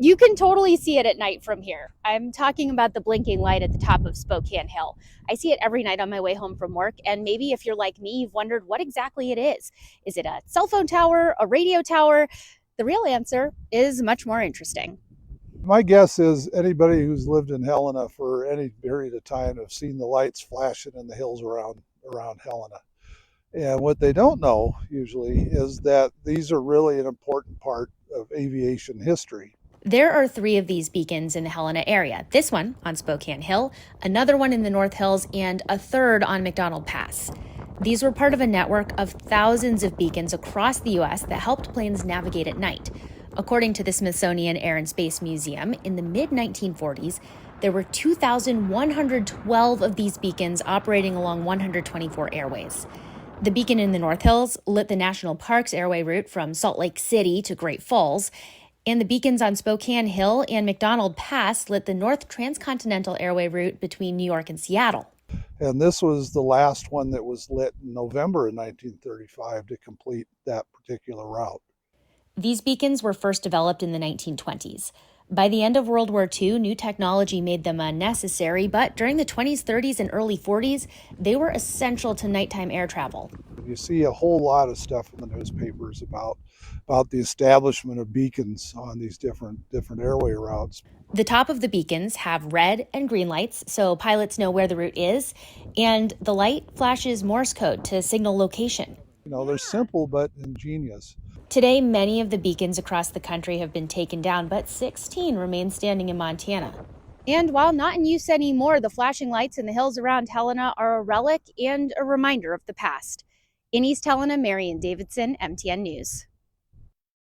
You can totally see it at night from here. I'm talking about the blinking light at the top of Spokane Hill. I see it every night on my way home from work, and maybe if you're like me, you've wondered what exactly it is. Is it a cell phone tower, a radio tower? The real answer is much more interesting. My guess is anybody who's lived in Helena for any period of time have seen the lights flashing in the hills around Helena. And what they don't know usually is that these are really an important part of aviation history. There are three of these beacons in the Helena area. This one on Spokane Hill, another one in the North Hills, and a third on McDonald Pass. These were part of a network of thousands of beacons across the U.S. that helped planes navigate at night. According to the Smithsonian Air and Space Museum, in the mid-1940s, there were 2,112 of these beacons operating along 124 airways. The beacon in the North Hills lit the National Park's airway route from Salt Lake City to Great Falls, and the beacons on Spokane Hill and McDonald Pass lit the North Transcontinental Airway route between New York and Seattle. And this was the last one that was lit in November of 1935 to complete that particular route. These beacons were first developed in the 1920s. By the end of World War II, new technology made them unnecessary, but during the 20s, 30s, and early 40s, they were essential to nighttime air travel. You see a whole lot of stuff in the newspapers about the establishment of beacons on these different airway routes. The top of the beacons have red and green lights, so pilots know where the route is, and the light flashes Morse code to signal location. They're simple but ingenious. Today, many of the beacons across the country have been taken down, but 16 remain standing in Montana. And while not in use anymore, the flashing lights in the hills around Helena are a relic and a reminder of the past. In East Helena, Marian Davidson, MTN News.